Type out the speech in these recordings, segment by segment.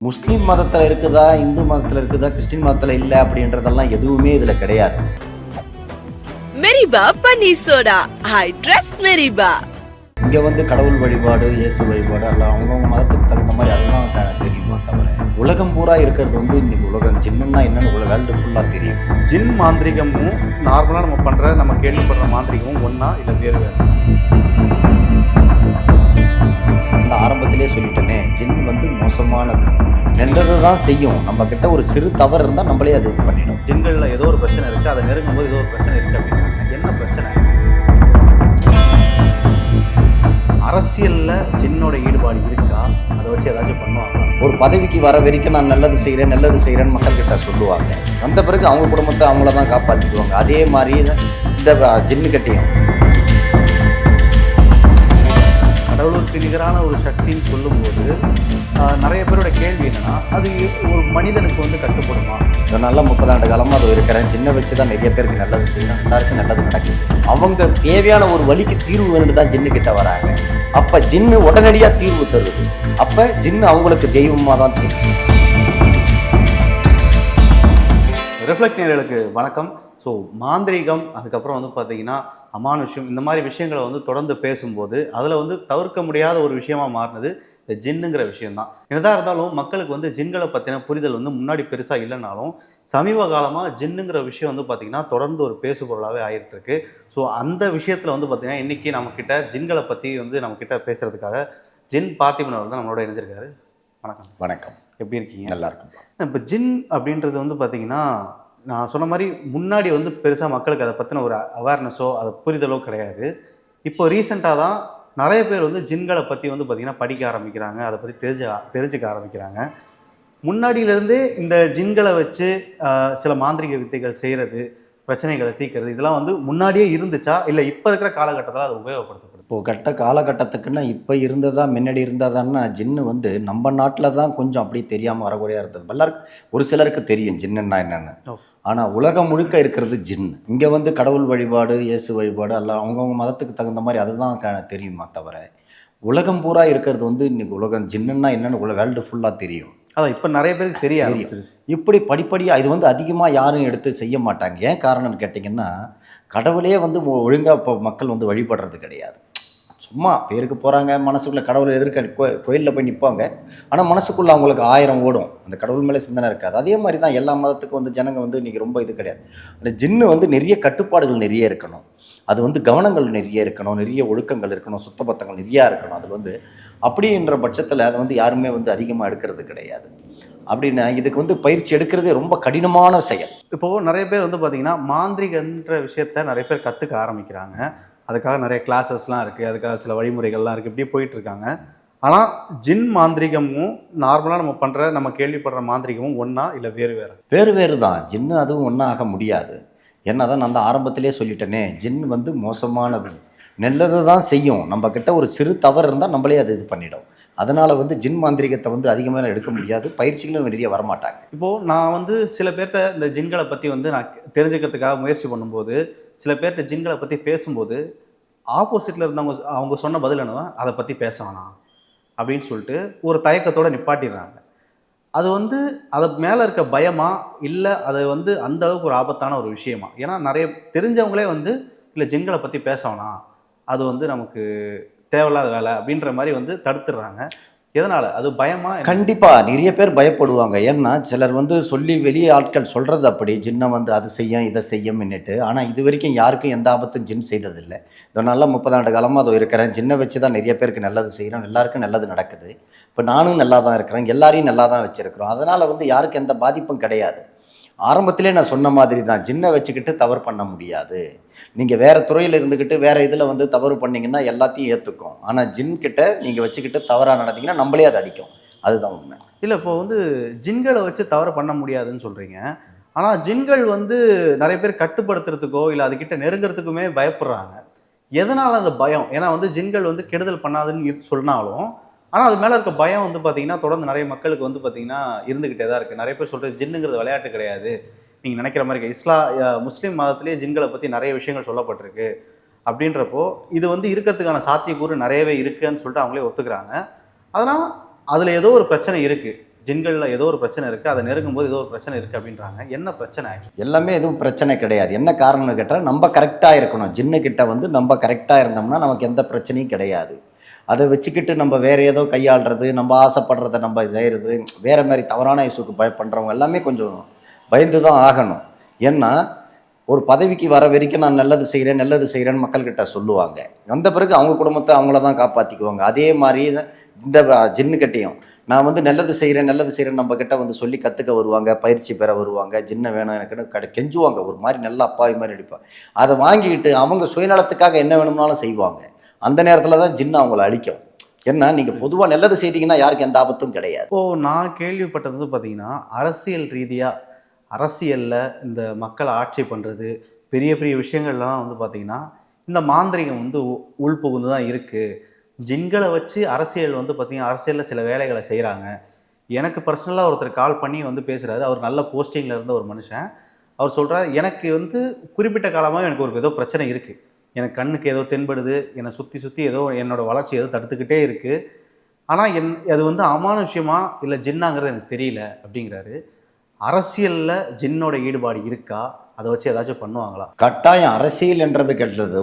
முஸ்லீம் மதத்தில் இருக்குதா, இந்து மதத்தில் இருக்குதா, கிறிஸ்டின் மதத்தில் இல்லை அப்படின்றதெல்லாம் எதுவுமே இதில் கிடையாது. மெரிபா பன்னீர் சோடா, ஐ ட்ரஸ்ட் மெரிபா. இங்கே வந்து கடவுள் வழிபாடு, இயேசு வழிபாடு எல்லாம் அவங்கவுங்க மதத்துக்கு தகுந்த மாதிரி அதெல்லாம் தெரியுமா தவிர உலகம் பூரா இருக்கிறது வந்து இன்னைக்கு உலகம் ஜின்னுன்னா என்னன்னு வேர்ல்டு ஃபுல்லாக தெரியும். ஜின் மாந்திரிகமும் நார்மலாக நம்ம கேள்விப்படுற மாந்திரிகமும் ஒன்றா இல்லை வேறு வேறு? அந்த ஆரம்பத்திலே சொல்லிட்டேனே, ஜின் வந்து மோசமானது, நல்லது தான் செய்யும். நம்ம கிட்ட ஒரு சிறு தவறு இருந்தால் நம்மளே அது இது பண்ணிடும். ஜின்களில் ஏதோ ஒரு பிரச்சனை இருக்குது, அதை நெருங்கும் போது ஏதோ ஒரு பிரச்சனை இருக்குது அப்படின்னா என்ன பிரச்சனை? அரசியலில் ஜின்னோட ஈடுபாடு இருக்கா? அதை வச்சு ஏதாச்சும் பண்ணுவாங்களா? ஒரு பதவிக்கு வர வரைக்கும் நான் நல்லது செய்கிறேன்னு மக்கள்கிட்ட சொல்லுவாங்க. வந்த பிறகு அவங்க குடும்பத்தை அவங்கள தான் காப்பாற்றிக்குவாங்க. அதே மாதிரி இந்த ஜின்னு கட்டியும் கடவுளுக்கு நிகரான ஒரு சக்தின்னு சொல்லும்போது நிறைய பேரோட கேள்வி என்னன்னா, அது ஒரு மனிதனுக்கு வந்து கட்டுப்படுமா? நல்லா 30 ஆண்டு காலமாக அது இருக்கிறேன். சின்ன வச்சு தான் நிறைய பேருக்கு நல்லது செய்யணும், எல்லாருக்கும் நல்லது நடக்குது. அவங்க தேவையான ஒரு வழிக்கு தீர்வு வேணுன்னு தான் ஜின்னு கிட்ட வராங்க. அப்போ ஜின்னு உடனடியாக தீர்வு தருது. அப்போ ஜின்னு அவங்களுக்கு தெய்வமாக தான் தெரியும். ரிஃப்ளெக்ட் நேயர்களுக்கு வணக்கம். ஸோ மாந்திரீகம், அதுக்கப்புறம் வந்து பார்த்தீங்கன்னா அமானுஷ்யம், இந்த மாதிரி விஷயங்களை வந்து தொடர்ந்து பேசும்போது அதில் வந்து தவிர்க்க முடியாத ஒரு விஷயமா மாறினது இந்த ஜின்னுங்கிற விஷயம்தான். என்னதான் இருந்தாலும் மக்களுக்கு வந்து ஜின்களை பற்றின புரிதல் வந்து முன்னாடி பெருசாக இல்லைனாலும் சமீப காலமாக ஜின்னுங்கிற விஷயம் வந்து பார்த்திங்கன்னா தொடர்ந்து ஒரு பேசு பொருளாகவே ஆகிட்டு இருக்கு. ஸோ அந்த விஷயத்தில் வந்து பார்த்திங்கன்னா இன்றைக்கி நம்மக்கிட்ட ஜின்களை பற்றி வந்து நம்மக்கிட்ட பேசுகிறதுக்காக ஜின் பார்த்திபன் அவர்கள் தான் நம்மளோட இணைஞ்சிருக்காரு. வணக்கம். வணக்கம். எப்படி இருக்கீங்க? நல்லா இருக்கும். இப்போ ஜின் அப்படின்றது வந்து பார்த்திங்கன்னா நான் சொன்ன மாதிரி முன்னாடி வந்து பெருசாக மக்களுக்கு அதை பற்றின ஒரு அவேர்னஸோ அதை புரிதலோ கிடையாது. இப்போ ரீசெண்டாக தான் நிறைய பேர் வந்து ஜின்களை பற்றி வந்து பார்த்திங்கன்னா படிக்க ஆரம்பிக்கிறாங்க, அதை பற்றி தெரிஞ்சுக்க ஆரம்பிக்கிறாங்க. முன்னாடியிலேருந்தே இந்த ஜின்களை வச்சு சில மாந்திரிக வித்தைகள் செய்கிறது, பிரச்சனைகளை தீர்க்கிறது, இதெல்லாம் வந்து முன்னாடியே இருந்துச்சா இல்லை இப்போ இருக்கிற காலகட்டத்தில் அதை உபயோகப்படுத்தப்படுது? இப்போது காலகட்டத்துக்குன்னா இப்போ இருந்ததா முன்னாடி இருந்ததான்னா, ஜின்னு வந்து நம்ம நாட்டில் தான் கொஞ்சம் அப்படி தெரியாமல் வரக்குறையாக இருந்தது. எல்லாருக்கும் ஒரு சிலருக்கு தெரியும் ஜின்னுன்னா என்னென்னு. ஆனால் உலகம் முழுக்க இருக்கிறது ஜின். இங்கே வந்து கடவுள் வழிபாடு, இயேசு வழிபாடு எல்லாம் அவங்கவுங்க மதத்துக்கு தகுந்த மாதிரி அதுதான் தெரியுமா தவிர உலகம் பூரா இருக்கிறது வந்து இன்னைக்கு உலகம் ஜின்னுன்னா என்னென்னு வேர்ல்டு ஃபுல்லாக தெரியும். அதான் இப்போ நிறைய பேருக்கு தெரியும். இப்படி படிப்படியாக இது வந்து அதிகமாக யாரும் எடுத்து செய்ய மாட்டாங்க. ஏன் காரணம்னு கேட்டிங்கன்னா, கடவுளே வந்து ஒழுங்காக இப்போ மக்கள் வந்து வழிபடுறது கிடையாது. சும்மா பேருக்கு போகிறாங்க, மனசுக்குள்ளே கடவுளை எதிர்க்க கோயிலில் போய் நிற்பாங்க. ஆனால் மனசுக்குள்ளே அவங்களுக்கு 1000 ஓடும். அந்த கடவுள் மேலே சிந்தனை இருக்காது. அதே மாதிரி தான் எல்லா மதத்துக்கும் வந்து ஜனங்க வந்து இன்றைக்கி ரொம்ப இது கிடையாது. அந்த ஜின்னு வந்து நிறைய கட்டுப்பாடுகள் நிறைய இருக்கணும். அது வந்து கவனங்கள் நிறைய இருக்கணும், நிறைய ஒழுக்கங்கள் இருக்கணும், சுத்தபத்தங்கள் நிறையா இருக்கணும். அது வந்து அப்படின்ற பட்சத்தில் அதை வந்து யாருமே வந்து அதிகமாக எடுக்கிறது கிடையாது. அப்படின்னு இதுக்கு வந்து பயிற்சி எடுக்கிறதே ரொம்ப கடினமான செயல். இப்போது நிறைய பேர் வந்து பார்த்திங்கன்னா மாந்திரிகன்ற விஷயத்த நிறைய பேர் கற்றுக்க ஆரம்பிக்கிறாங்க. அதுக்காக நிறைய கிளாஸஸ்லாம் இருக்குது, அதுக்காக சில வழிமுறைகள்லாம் இருக்குது, இப்படி போயிட்டுருக்காங்க. ஆனால் ஜின் மாந்திரிகமும் நார்மலாக நம்ம கேள்விப்படுற மாந்திரிகமும் ஒன்றா இல்லை வேறு வேறு தான். ஜின்னு அதுவும் ஒன்றா ஆக முடியாது. என்ன தான் நான் ஆரம்பத்திலே சொல்லிட்டேனே, ஜின் வந்து மோசமானது, நல்லது தான் செய்யும். நம்ம கிட்ட ஒரு சிறு தவறு இருந்தால் நம்மளே அது இது பண்ணிடும். அதனால் வந்து ஜின் மாந்திரிகத்தை வந்து அதிகமாக எடுக்க முடியாது. பயிற்சிகளும் நிறைய வரமாட்டாங்க. இப்போது நான் வந்து சில பேர்கிட்ட இந்த ஜின்களை பற்றி வந்து நான் தெரிஞ்சுக்கிறதுக்காக முயற்சி பண்ணும்போது, சில பேர்கிட்ட ஜின்களை பற்றி பேசும்போது ஆப்போசிட்டில் இருந்தவங்க அவங்க சொன்ன பதில் என்னன்னா, அதை பற்றி பேச வேணாம் அப்படின்னு சொல்லிட்டு ஒரு தயக்கத்தோடு நிப்பாட்டிடுறாங்க. அது வந்து அது மேலே இருக்க பயமா இல்லை அது வந்து அந்த அளவுக்கு ஒரு ஆபத்தான ஒரு விஷயமா? ஏன்னா நிறைய தெரிஞ்சவங்களே வந்து இல்லை ஜின்களை பற்றி பேச வேணாம், அது வந்து நமக்கு தேவையில்லாத வேலை அப்படின்ற மாதிரி வந்து தடுத்துடுறாங்க. எதனால்? அது பயமா? கண்டிப்பாக நிறைய பேர் பயப்படுவாங்க. ஏன்னா சிலர் வந்து சொல்லி வெளியே ஆட்கள் சொல்கிறது அப்படி, ஜின்னை வந்து அது செய்யும் இதை செய்யும்னுட்டு. ஆனால் இது வரைக்கும் யாருக்கும் எந்த ஆபத்தும் ஜின் செய்ததில்லை. இதனால 30 ஆண்டு காலமாக அது இருக்கிறேன். ஜின்னை வச்சு தான் நிறைய பேருக்கு நல்லது செய்கிறோம், எல்லாருக்கும் நல்லது நடக்குது. இப்போ நானும் நல்லா தான் இருக்கிறேன், எல்லாரையும் நல்லா தான் வச்சுருக்கிறோம். அதனால் வந்து யாருக்கும் எந்த பாதிப்பும் கிடையாது. ஆரம்பத்திலே நான் சொன்ன மாதிரி தான், ஜின்னை வச்சுக்கிட்டு தவறு பண்ண முடியாது. நீங்கள் வேறு துறையில் இருந்துக்கிட்டு வேறு இதில் வந்து தவறு பண்ணிங்கன்னா எல்லாத்தையும் ஏற்றுக்கும். ஆனால் ஜின்கிட்ட நீங்கள் வச்சுக்கிட்டு தவறாக நடந்தீங்கன்னா நம்மளே அதை அடிக்கும். அதுதான் உண்மை. இல்லை, இப்போ வந்து ஜின்களை வச்சு தவறு பண்ண முடியாதுன்னு சொல்கிறீங்க. ஆனால் ஜின்கள் வந்து நிறைய பேர் கட்டுப்படுத்துறதுக்கோ இல்லை அதுக்கிட்ட நெருங்கிறதுக்குமே பயப்படுறாங்க. எதனால் அந்த பயம்? ஏன்னா வந்து ஜின்கள் வந்து கெடுதல் பண்ணாதுன்னு சொன்னாலும் ஆனால் அது மேலே இருக்க பயம் வந்து பார்த்திங்கன்னா தொடர்ந்து நிறைய மக்களுக்கு வந்து பார்த்திங்கன்னா இருந்துக்கிட்டே தான் இருக்குது. நிறைய பேர் சொல்கிறது ஜின்னுங்கிறது விளையாட்டு கிடையாது, நீங்கள் நினைக்கிற மாதிரி முஸ்லீம் மதத்திலேயே ஜின்களை பற்றி நிறைய விஷயங்கள் சொல்லப்பட்டிருக்கு. அப்படின்றப்போ இது வந்து இருக்கிறதுக்கான சாத்தியக்கூறு நிறையவே இருக்குதுன்னு சொல்லிட்டு அவங்களே ஒத்துக்கிறாங்க. அதனால் அதில் ஏதோ ஒரு பிரச்சனை இருக்குது. ஜின்களில் ஏதோ ஒரு பிரச்சனை இருக்குது, அதை நெருங்கும் போது ஏதோ ஒரு பிரச்சனை இருக்குது அப்படின்றாங்க. என்ன பிரச்சனை? எல்லாமே எதுவும் பிரச்சனை கிடையாது. என்ன காரணம்னு கேட்டால் நம்ம கரெக்டாக இருக்கணும். ஜின்னுக்கிட்ட வந்து நம்ம கரெக்டாக இருந்தோம்னா நமக்கு எந்த பிரச்சனையும் கிடையாது. அதை வச்சுக்கிட்டு நம்ம வேறு ஏதோ கையாளுறது, நம்ம ஆசைப்படுறத நம்ம செய்கிறது, வேறு மாதிரி தவறான இசுக்கு பண்ணுறவங்க எல்லாமே கொஞ்சம் பயந்து தான் ஆகணும். ஏன்னா ஒரு பதவிக்கு வர வரைக்கும் நான் நல்லது செய்கிறேன் நல்லது செய்கிறேன்னு மக்கள்கிட்ட சொல்லுவாங்க. வந்த பிறகு அவங்க குடும்பத்தை அவங்கள தான் காப்பாற்றிக்குவாங்க. அதே மாதிரி இந்த ஜின்னுக்கிட்டையும் நான் வந்து நல்லது செய்கிறேன் நல்லது செய்கிறேன்னு நம்ம கிட்ட வந்து சொல்லி கற்றுக்க வருவாங்க, பயிற்சி பெற வருவாங்க, ஜின்னை வேணும் எனக்குன்னு கெஞ்சுவாங்க. ஒரு மாதிரி நல்ல அப்பாவி மாதிரி நடிப்பாங்க. அதை வாங்கிக்கிட்டு அவங்க சுயநலத்துக்காக என்ன வேணும்னாலும் செய்வாங்க. அந்த நேரத்தில் தான் ஜின்னு அவங்கள அழிக்கும். ஏன்னா நீங்கள் பொதுவாக நல்லது செய்தீங்கன்னா யாருக்கு எந்த ஆபத்தும் கிடையாது. இப்போது நான் கேள்விப்பட்டது வந்து பார்த்தீங்கன்னா, அரசியல் ரீதியாக அரசியலில் இந்த மக்களை ஆட்சி பண்ணுறது, பெரிய பெரிய விஷயங்கள்லாம் வந்து பார்த்திங்கன்னா இந்த மாந்திரிகம் வந்து உள்புகுந்து தான் இருக்குது. ஜின்களை வச்சு அரசியல் வந்து பார்த்திங்கன்னா அரசியலில் சில வேலைகளை செய்கிறாங்க. எனக்கு பர்சனலாக ஒருத்தர் கால் பண்ணி வந்து பேசுகிறாரு. அவர் நல்ல போஸ்டிங்கில் இருந்த ஒரு மனுஷன். அவர் சொல்கிறார், எனக்கு வந்து குறிப்பிட்ட காலமாக எனக்கு ஒரு ஏதோ பிரச்சனை இருக்குது, எனக்கு கண்ணுக்கு ஏதோ தென்படுது, என்னை சுற்றி சுற்றி ஏதோ என்னோடய வளர்ச்சி ஏதோ தடுத்துக்கிட்டே இருக்குது, ஆனால் அது வந்து அமானுஷ்யமா இல்லை ஜின்னாங்கிறது எனக்கு தெரியல அப்படிங்கிறாரு. அரசியலில் ஜின்னோட ஈடுபாடு இருக்கா? அதை வச்சு ஏதாச்சும் பண்ணுவாங்களா? கட்டாயம். அரசியல் என்றது கெட்டது.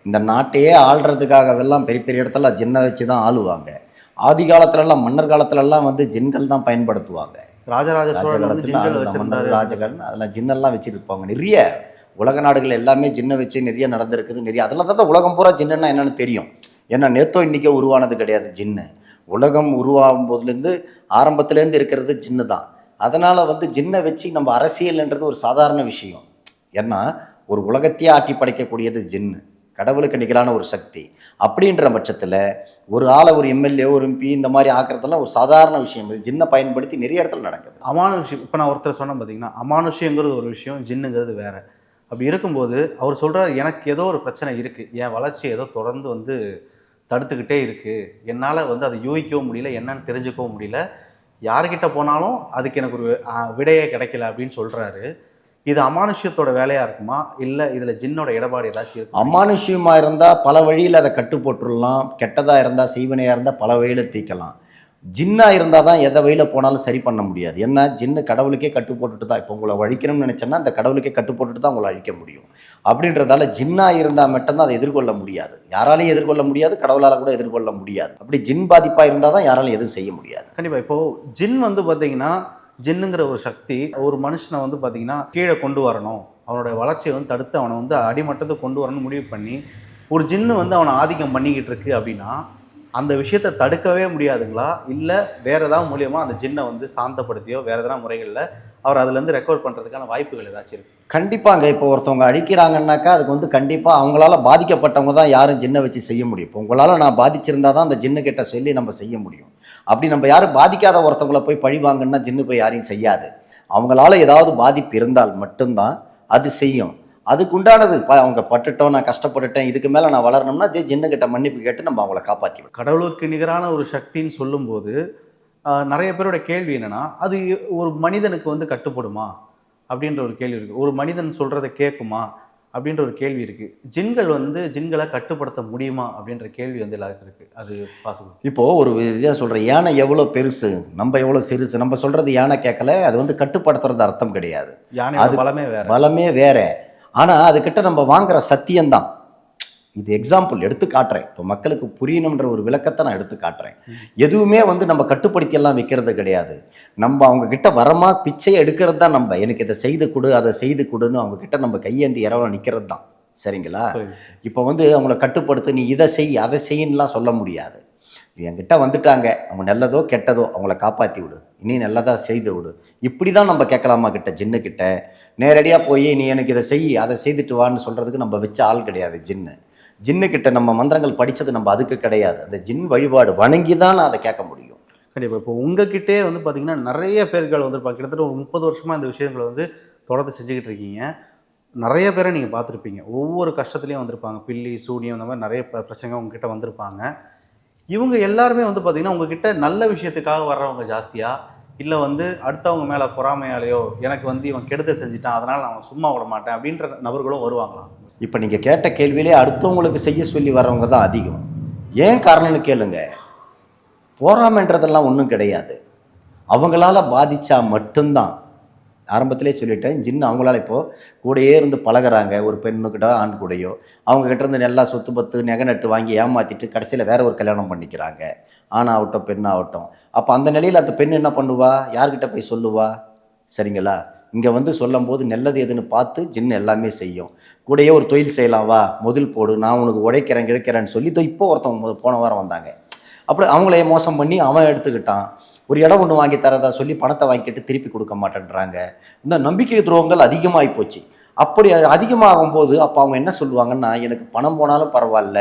இந்த நாட்டையே ஆள்றதுக்காகவெல்லாம் பெரிய பெரிய இடத்துல ஜின்னை வச்சு தான் ஆளுவாங்க. ஆதி காலத்துலலாம் மன்னர் காலத்துலலாம் வந்து ஜின்கள் தான் பயன்படுத்துவாங்க. ராஜராஜ ராஜகால் அதெல்லாம் ஜின்னெல்லாம் வச்சுருப்பாங்க. நிறைய உலக நாடுகள் எல்லாமே ஜின்னை வச்சு நிறைய நடந்திருக்குது. நிறைய அதில் தான் உலகம் பூரா ஜின்னுன்னா என்னென்னு தெரியும். ஏன்னா நேத்தோ இன்றைக்கே உருவானது கிடையாது ஜின்னு. உலகம் உருவாகும் போதுலேருந்து ஆரம்பத்துலேருந்து இருக்கிறது ஜின்னு தான். அதனால் வந்து ஜின்னை வச்சு நம்ம அரசியல்ன்றது ஒரு சாதாரண விஷயம். ஏன்னா ஒரு உலகத்தையே ஆட்டி படைக்கக்கூடியது ஜின்னு, கடவுளுக்கு நிகரான ஒரு சக்தி. அப்படின்ற பட்சத்தில் ஒரு ஆளை ஒரு எம்எல்ஏ ஒரு எம்பி இந்த மாதிரி ஆக்கிறதெல்லாம் ஒரு சாதாரண விஷயம். இது ஜின்னை பயன்படுத்தி நிறைய இடத்துல நடக்குது. அமானுஷ்யம் இப்போ நான் ஒருத்தர் சொன்னேன் பார்த்தீங்கன்னா, அமானுஷ்யங்கிறது ஒரு விஷயம், ஜின்னுங்கிறது வேறு. அப்படி இருக்கும்போது அவர் சொல்கிறார், எனக்கு ஏதோ ஒரு பிரச்சனை இருக்குது, என் வளர்ச்சி ஏதோ தொடர்ந்து வந்து தடுத்துக்கிட்டே இருக்குது, என்னால் வந்து அதை யூகிக்கவும் முடியல, என்னன்னு தெரிஞ்சுக்கவும் முடியல, யார்கிட்ட போனாலும் அதுக்கு எனக்கு ஒரு விடையே கிடைக்கல அப்படின்னு சொல்கிறாரு. இது அமானுஷ்யத்தோட வேலையாக இருக்குமா, இல்லை இதில் ஜின்னோட இடபாடு ஏதாச்சும் இருக்கு? அமானுஷ்யமாக இருந்தால் பல வழியில் அதை கட்டு போட்டுடலாம். கெட்டதாக இருந்தால் செய்வனையாக இருந்தால் பல வழியில் தீர்க்கலாம். ஜின்னாக இருந்தால் தான் எதை வழியில் போனாலும் சரி பண்ண முடியாது. ஏன்னா ஜின்னு கடவுளுக்கே கட்டு போட்டுட்டு தான், இப்போ உங்களை அழிக்கணும்னு நினச்சேன்னா அந்த கடவுளுக்கே கட்டு போட்டுட்டு தான் உங்களை அழிக்க முடியும். அப்படின்றதால ஜின்னாக இருந்தால் மட்டும்தான் அதை எதிர்கொள்ள முடியாது. யாராலையும் எதிர்கொள்ள முடியாது, கடவுளால் கூட எதிர்கொள்ள முடியாது. அப்படி ஜின் பாதிப்பாக இருந்தால் தான் யாராலையும் எதுவும் செய்ய முடியாது. கண்டிப்பாக. இப்போது ஜின் வந்து பார்த்தீங்கன்னா, ஜின்னுங்கிற ஒரு சக்தி ஒரு மனுஷனை வந்து பார்த்தீங்கன்னா கீழே கொண்டு வரணும், அவனோட வளர்ச்சியை வந்து தடுத்து அவனை வந்து அடிமட்டத்தை கொண்டு வரணும்னு முடிவு பண்ணி ஒரு ஜின்னு வந்து அவனை ஆதிக்கம் பண்ணிக்கிட்டு இருக்கு அப்படின்னா, அந்த விஷயத்தை தடுக்கவே முடியாதுங்களா? இல்லை வேறு ஏதாவது மூலியமாக அந்த ஜின்னை வந்து சாந்தப்படுத்தியோ வேறு எதனா முறைகளில் அவர் அதுலேருந்து ரெக்கவர் பண்ணுறதுக்கான வாய்ப்புகள் ஏதாச்சும் இருக்குது? கண்டிப்பாங்க. இப்போ ஒருத்தவங்க அழிக்கிறாங்கன்னாக்கா அதுக்கு வந்து கண்டிப்பாக அவங்களால பாதிக்கப்பட்டவங்க தான் யாரும் ஜின்னை வச்சு செய்ய முடியும். இப்போ உங்களால் நான் பாதிச்சிருந்தா தான் அந்த ஜின்னுக்கிட்ட சொல்லி நம்ம செய்ய முடியும். அப்படி நம்ம யாரும் பாதிக்காத ஒருத்தவங்களை போய் பழிவாங்கன்னா ஜின்னு போய் யாரையும் செய்யாது. அவங்களால ஏதாவது பாதிப்பு இருந்தால் மட்டும்தான் அது செய்யும். அதுக்குண்டானது அவங்க பட்டுட்டோம், நான் கஷ்டப்பட்டுட்டேன், இதுக்கு மேலே நான் வளரணும்னா அதே ஜின்னுக்கிட்ட மன்னிப்பு கேட்டு நம்ம அவங்கள காப்பாற்றிவிடும். கடவுளுக்கு நிகரான ஒரு சக்தின்னு சொல்லும்போது நிறைய பேரோட கேள்வி என்னென்னா, அது ஒரு மனிதனுக்கு வந்து கட்டுப்படுமா அப்படின்ற ஒரு கேள்வி இருக்குது. ஒரு மனிதன் சொல்கிறத கேட்குமா அப்படின்ற ஒரு கேள்வி இருக்குது. ஜின்கள் வந்து ஜின்களை கட்டுப்படுத்த முடியுமா அப்படின்ற கேள்வி வந்து எல்லாருக்கும் இருக்குது. அது பாசிபிள்? இப்போது ஒரு இதாக சொல்கிறேன், யானை எவ்வளோ பெருசு நம்ம எவ்வளோ சிறுசு, நம்ம சொல்கிறது யானை கேட்கல, அது வந்து கட்டுப்படுத்துறது அர்த்தம் கிடையாது. யானை அது பலமே வேற. ஆனால் அதுக்கிட்ட நம்ம வாங்குகிற சத்தியம்தான். இது எக்ஸாம்பிள் எடுத்து காட்டுறேன், இப்போ மக்களுக்கு புரியணுன்ற ஒரு விளக்கத்தை நான் எடுத்து காட்டுறேன். எதுவுமே வந்து நம்ம கட்டுப்படுத்தி எல்லாம் வைக்கிறது கிடையாது. நம்ம அவங்கக்கிட்ட வரமா பிச்சையை எடுக்கிறது தான். நம்ம எனக்கு இதை செய்து கொடு அதை செய்து கொடுன்னு அவங்கக்கிட்ட நம்ம கையேந்தி இரவல நிற்கிறது தான். சரிங்களா? இப்போ வந்து அவங்கள கட்டுப்படுத்து நீ இதை செய் அதை செய்யின்லாம் சொல்ல முடியாது. என்கிட்ட வந்துட்டாங்க, அவங்க நல்லதோ கெட்டதோ அவங்கள காப்பாற்றி விடு, இனி நல்லதாக செய்து விடு, இப்படி தான் நம்ம கேட்கலாமா கிட்ட ஜின்னுக்கிட்ட? நேரடியாக போய் நீ எனக்கு இதை செய் அதை செய்துட்டு வான்னு சொல்கிறதுக்கு நம்ம வச்ச ஆள் கிடையாது ஜின்னு. ஜின்னுக்கிட்ட நம்ம மந்திரங்கள் படித்தது நம்ம அதுக்கு கிடையாது. அந்த ஜின் வழிபாடு வணங்கி தான் நான் அதை கேட்க முடியும். கண்டிப்பாக. இப்போ உங்ககிட்டே வந்து பார்த்திங்கன்னா நிறைய பேர்கள் வந்துருப்பாங்க. கிட்டத்தட்ட ஒரு 30 வருஷமாக இந்த விஷயங்களை வந்து தொடர்ந்து செஞ்சுக்கிட்டு இருக்கீங்க. நிறைய பேரை நீங்கள் பார்த்துருப்பீங்க. ஒவ்வொரு கஷ்டத்துலேயும் வந்திருப்பாங்க. பில்லி சூனியம் இந்த மாதிரி நிறைய பிரச்சனைகள் உங்ககிட்ட வந்திருப்பாங்க. இவங்க எல்லாருமே வந்து பார்த்திங்கன்னா உங்ககிட்ட நல்ல விஷயத்துக்காக வர்றவங்க ஜாஸ்தியாக, இல்லை வந்து அடுத்தவங்க மேலே பொறாமையாலேயோ எனக்கு வந்து இவன் கெடுதல் செஞ்சுட்டான் அதனால் நான் சும்மா விட மாட்டேன் அப்படின்ற நபர்களும் வருவாங்களாம்? இப்போ நீங்கள் கேட்ட கேள்வியிலே அடுத்தவங்களுக்கு செய்ய சொல்லி வர்றவங்க தான் அதிகம். ஏன் காரணம்னு கேளுங்க. போராமன்றதெல்லாம் ஒன்றும் கிடையாது. அவங்களால பாதிச்சா மட்டும்தான், ஆரம்பத்திலே சொல்லிட்டேன், ஜின் அவங்களால இப்போது கூடயே இருந்து பழகுறாங்க, ஒரு பெண்ணுக்கிட்ட ஆண் கூடயோ, அவங்க கிட்ட இருந்து நல்லா சொத்து பத்து நகை நட்டு வாங்கி ஏமாற்றிட்டு கடைசியில் வேற ஒரு கல்யாணம் பண்ணிக்கிறாங்க, ஆணாகட்டும் பெண்ணாகட்டும். அப்போ அந்த நிலையில் அந்த பெண் என்ன பண்ணுவா, யார்கிட்ட போய் சொல்லுவா? சரிங்களா? இங்கே வந்து சொல்லும்போது நல்லது எதுன்னு பார்த்து ஜின் எல்லாமே செய்யும். கூடயே ஒரு தொழில் செய்யலாம், வா முதல் போடு, நான் உனக்கு உழைக்கிறேன் கிழைக்கிறேன்னு சொல்லி இப்போ ஒருத்தவங்க போன வாரம் வந்தாங்க. அப்படி அவங்களே மோசம் பண்ணி அவன் எடுத்துக்கிட்டான். ஒரு இடம் ஒன்று வாங்கி தரதா சொல்லி பணத்தை வாங்கிட்டு திருப்பி கொடுக்க மாட்டேன்றாங்க. இந்த நம்பிக்கை துரோகங்கள் அதிகமாகி போச்சு. அப்படி அதிகமாகும் போது அப்போ அவங்க என்ன சொல்லுவாங்கன்னா, எனக்கு பணம் போனாலும் பரவாயில்ல,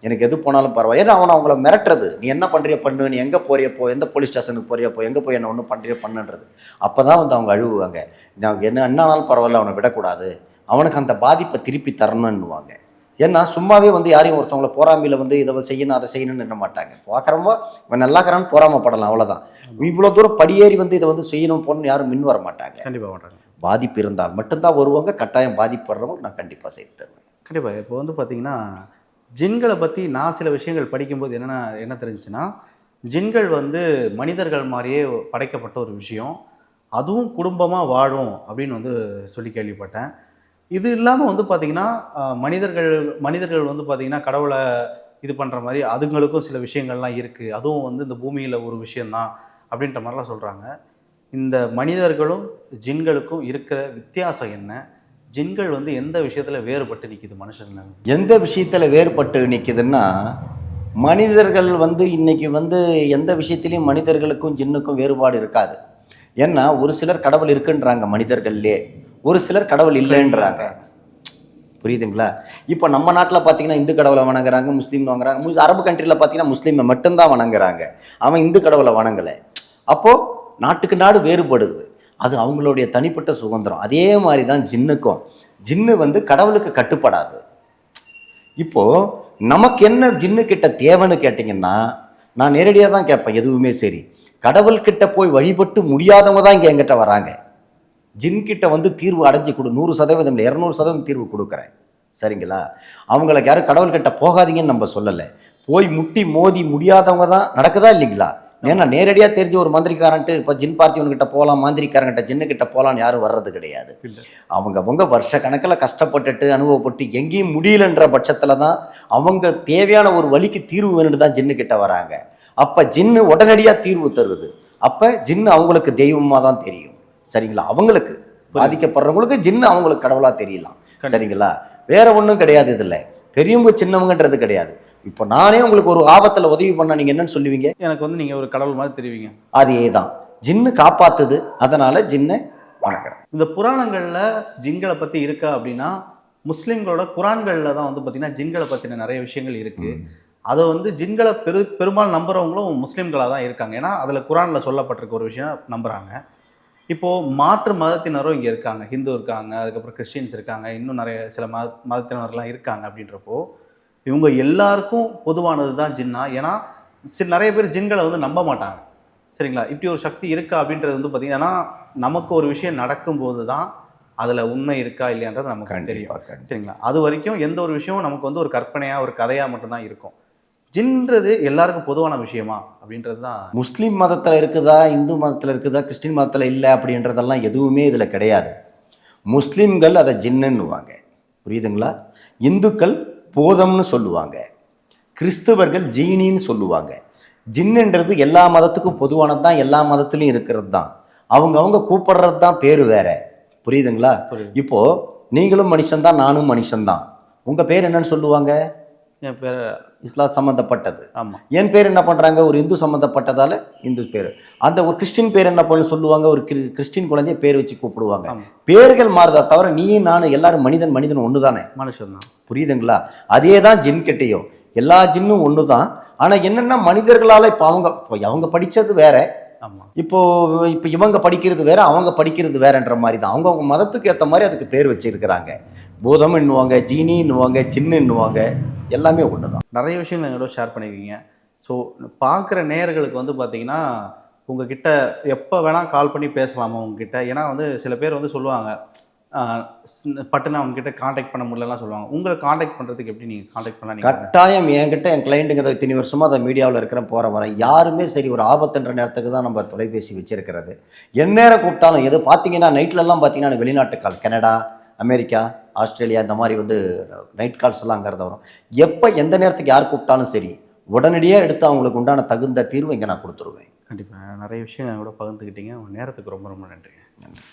எனக்கு எது போனாலும் பரவாயில்ல. ஏன்னா அவங்கள மிரட்டுறது, நீ என்ன பண்ணுறியோ பண்ணு, நீ எங்கே போறியோ போ, எந்த போலீஸ் ஸ்டேஷனுக்கு போறியோ போ, எங்கே போய் என்ன ஒன்றும் பண்ணுறியோ பண்ணுன்றது. அப்போ தான் வந்து அவங்க அழுவுவாங்க, நான் என்னானாலும் பரவாயில்ல, அவனை விடக்கூடாது, அவனுக்கு அந்த பாதிப்பை திருப்பி தரணுன்னுவாங்க. ஏன்னா சும்மாவே வந்து யாரையும் ஒருத்தவங்களை போராமையில் வந்து இதை செய்யணும் அதை செய்யணும்னு எண்ண மாட்டாங்க. பார்க்குறவங்க இவன் நல்லாக்கிறான்னு போராமப்படலாம், அவ்வளோதான். இவ்வளோ தூரம் படியேறி வந்து இதை வந்து செய்யணும் போகணும்னு யாரும் முன் வர மாட்டாங்க. கண்டிப்பாக மாட்டாங்க. பாதிப்பு இருந்தால் மட்டும்தான் வருவாங்க. கட்டாயம் பாதிப்படுறவங்க நான் கண்டிப்பாக செய்து தருவேன். கண்டிப்பாக. இப்போ வந்து பார்த்தீங்கன்னா, ஜின்களை பற்றி நான் சில விஷயங்கள் படிக்கும்போது என்ன தெரிஞ்சுச்சுன்னா, ஜின்கள் வந்து மனிதர்கள் மாதிரியே படைக்கப்பட்ட ஒரு விஷயம், அதுவும் குடும்பமாக வாழும் அப்படின்னு வந்து சொல்லி கேள்விப்பட்டேன். இது இல்லாமல் வந்து பார்த்தீங்கன்னா, மனிதர்கள் வந்து பார்த்தீங்கன்னா கடவுளை இது பண்ணுற மாதிரி அதுங்களுக்கும் சில விஷயங்கள்லாம் இருக்குது, அதுவும் வந்து இந்த பூமியில் ஒரு விஷயந்தான் அப்படின்ற மாதிரிலாம் சொல்கிறாங்க. இந்த மனிதர்களும் ஜின்களுக்கும் இருக்கிற வித்தியாசம் என்ன? ஜின்கள் வந்து எந்த விஷயத்தில் வேறுபட்டு நிற்கிது மனுஷங்கள்? எந்த விஷயத்தில் வேறுபட்டு நிற்கிதுன்னா, மனிதர்கள் வந்து இன்னைக்கு வந்து எந்த விஷயத்திலையும் மனிதர்களுக்கும் ஜின்னுக்கும் வேறுபாடு இருக்காது. ஏன்னா ஒரு சிலர் கடவுள் இருக்குன்றாங்க மனிதர்கள்லே, ஒரு சிலர் கடவுள் இல்லைன்றாங்க. புரியுதுங்களா? இப்போ நம்ம நாட்டில் பார்த்தீங்கன்னா இந்து கடவுளை வணங்குறாங்க, முஸ்லீம் வணங்குறாங்க. அரபு கண்ட்ரியில் பார்த்தீங்கன்னா முஸ்லீமை மட்டும்தான் வணங்குறாங்க, அவன் இந்து கடவுளை வணங்கலை. அப்போது நாட்டுக்கு நாடு வேறுபடுது, அது அவங்களுடைய தனிப்பட்ட சுதந்திரம். அதே மாதிரி தான் ஜின்னுக்கும். ஜின்னு வந்து கடவுளுக்கு கட்டுப்படாது. இப்போது நமக்கு என்ன ஜின்னுக்கிட்ட தேவைன்னு கேட்டிங்கன்னா, நான் நேரடியாக தான் கேட்பேன் எதுவுமே சரி, கடவுள்கிட்ட போய் வழிபட்டு முடியாதவங்க தான் இங்கே எங்கிட்ட வராங்க. ஜின்கிட்ட வந்து தீர்வு அடைஞ்சி கொடு, 100% இல்லை 200% தீர்வு கொடுக்குறேன். சரிங்களா? அவங்களுக்கு யாரும் கடவுள்கிட்ட போகாதீங்கன்னு நம்ம சொல்லலை, போய் முட்டி மோதி முடியாதவங்க தான் நடக்குதா இல்லைங்களா? ஏன்னா நேரடியாக தெரிஞ்ச ஒரு மந்திரிக்காரன்ட்டு இப்போ ஜின் பார்த்திவன்கிட்ட போகலாம், மாந்திரிக்காரங்கிட்ட ஜின்னுக்கிட்ட போகலான்னு யாரும் வர்றது கிடையாது. அவங்க வருஷ கணக்கில் கஷ்டப்பட்டுட்டு அனுபவப்பட்டு எங்கேயும் முடியலன்ற பட்சத்தில் தான் அவங்க தேவையான ஒரு வழிக்கு தீர்வு வேணுன்னு தான் ஜின்னுக்கிட்ட வராங்க. அப்போ ஜின்னு உடனடியாக தீர்வு தருது. அப்போ ஜின்னு அவங்களுக்கு தெய்வமாக தான் தெரியும். சரிங்களா? அவங்களுக்கு பாதிக்கப்படுறவங்களுக்கு ஜின்னு அவங்களுக்கு கடவுளாக தெரியலாம். சரிங்களா? வேற ஒன்றும் கிடையாது, இதில் பெரியவங்க சின்னவங்கன்றது கிடையாது. இப்போ நானே உங்களுக்கு ஒரு ஆபத்தில் உதவி பண்ண நீங்கள் என்னன்னு சொல்லுவீங்க? எனக்கு வந்து நீங்கள் ஒரு கடவுள் மாதிரி தெரிவிங்க. அதே தான், ஜின்னு காப்பாத்துது, அதனால ஜின்னை வணங்குறேன். இந்த புராணங்களில் ஜின்களை பற்றி இருக்கா அப்படின்னா, முஸ்லீம்களோட குரான்களில் தான் வந்து பார்த்தீங்கன்னா ஜின்களை பற்றின நிறைய விஷயங்கள் இருக்குது. அதை வந்து ஜின்களை பெரும்பாலும் நம்புறவங்களும் முஸ்லீம்களாக தான் இருக்காங்க. ஏன்னா அதில் குரானில் சொல்லப்பட்டிருக்க ஒரு விஷயம் நம்புகிறாங்க. இப்போது மாற்று மதத்தினரும் இங்கே இருக்காங்க, ஹிந்து இருக்காங்க, அதுக்கப்புறம் கிறிஸ்டின்ஸ் இருக்காங்க, இன்னும் நிறைய சில மதத்தினர்லாம் இருக்காங்க. அப்படின்றப்போ இவங்க எல்லாருக்கும் பொதுவானது தான் ஜின்னா. ஏன்னா நிறைய பேர் ஜின்களை வந்து நம்ப மாட்டாங்க. சரிங்களா? இப்படி ஒரு சக்தி இருக்கா அப்படின்றது வந்து பார்த்தீங்கன்னா, நமக்கு ஒரு விஷயம் நடக்கும்போது தான் அதில் உண்மை இருக்கா இல்லையான்றது நமக்கு தெரியும். சரிங்களா? அது வரைக்கும் எந்த ஒரு விஷயமும் நமக்கு வந்து ஒரு கற்பனையாக ஒரு கதையாக மட்டும்தான் இருக்கும். ஜின்றது எல்லாருக்கும் பொதுவான விஷயமா அப்படின்றது தான். முஸ்லீம் மதத்தில் இருக்குதா, இந்து மதத்தில் இருக்குதா, கிறிஸ்டின் மதத்தில் இல்லை அப்படின்றதெல்லாம் எதுவுமே இதில் கிடையாது. முஸ்லீம்கள் அதை ஜின்னுன்னுவாங்க, புரியுதுங்களா? இந்துக்கள் பூதம்னு சொல்லுவாங்க, கிறிஸ்தவர்கள் ஜீனின்னு சொல்லுவாங்க. ஜின்னுன்றது எல்லா மதத்துக்கும் பொதுவானது தான், எல்லா மதத்துலையும் இருக்கிறது தான். அவங்க கூப்பிடுறது தான் பேர் வேற. புரியுதுங்களா? இப்போது நீங்களும் மனுஷன்தான், நானும் மனுஷன்தான். உங்கள் பேர் என்னன்னு சொல்லுவாங்க? என் பேர் இஸ்லாம் சம்மந்தப்பட்டது. ஆமாம். என் பேர் என்ன பண்ணுறாங்க, ஒரு இந்து சம்மந்தப்பட்டதால் இந்து பேர். அந்த ஒரு கிறிஸ்டின் பேர் என்ன பண்ண சொல்லுவாங்க, ஒரு கிறிஸ்டின் குழந்தைய பேர் வச்சு கூப்பிடுவாங்க. பேர்கள் மாறுதா தவிர நீ நானும் எல்லாரும் மனிதன் ஒன்று தானே, மனுஷன் தான். புரியுதுங்களா? அதே தான் ஜின் கிட்டையும், எல்லா ஜின்னும் ஒன்று தான். ஆனால் என்னென்னா மனிதர்களால் இப்போ அவங்க படித்தது வேற, இப்போ இவங்க படிக்கிறது வேற, அவங்க படிக்கிறது வேறன்ற மாதிரி தான். அவங்க மதத்துக்கு ஏற்ற மாதிரி அதுக்கு பேர் வச்சிருக்கிறாங்க. பூதம் என்னுவாங்க, ஜீனின்னுவாங்க, சின்னுன்னுவாங்க, எல்லாமே ஒன்று தான். நிறைய விஷயங்கள் எங்களோட ஷேர் பண்ணியிருக்கீங்க. ஸோ பார்க்குற நேயர்களுக்கு வந்து பார்த்தீங்கன்னா, உங்ககிட்ட எப்போ வேணால் கால் பண்ணி பேசலாமா உங்ககிட்ட? ஏன்னா வந்து சில பேர் வந்து சொல்லுவாங்க, பட்டுன்னு அவங்க கிட்ட காண்டாக்ட் பண்ண முடியலலாம் சொல்லுவாங்க. உங்களை காண்டாக்ட் பண்ணுறதுக்கு எப்படி நீங்கள் காண்டாக்ட் பண்ணலாம்? கட்டாயம் என்கிட்ட என் கிளைண்ட்டுங்க இத்தனை வருஷமாக அதை மீடியாவில் இருக்கிறேன் போகிற வரேன் யாருமே சரி ஒரு ஆபத்துன்ற நேரத்துக்கு தான் நம்ம தொலைபேசி வச்சிருக்கிறது. எந்நேரம் கூப்பிட்டாலும் எது பார்த்தீங்கன்னா நைட்லலாம் பார்த்தீங்கன்னா வெளிநாட்டு கால் கனடா, அமெரிக்கா, ஆஸ்திரேலியா இந்த மாதிரி வந்து நைட் கால்ஸ் எல்லாம் அங்கே வரும். எப்போ எந்த நேரத்துக்கு யார் கூப்பிட்டாலும் சரி உடனடியாக எடுத்து அவங்களுக்கு உண்டான தகுந்த தீர்வு இங்கே நான் கொடுத்துருவேன். கண்டிப்பாக நிறைய விஷயம் கூட பகிர்ந்துக்கிட்டீங்க. உங்கள் நேரத்துக்கு ரொம்ப ரொம்ப நன்றிங்க. நன்றி.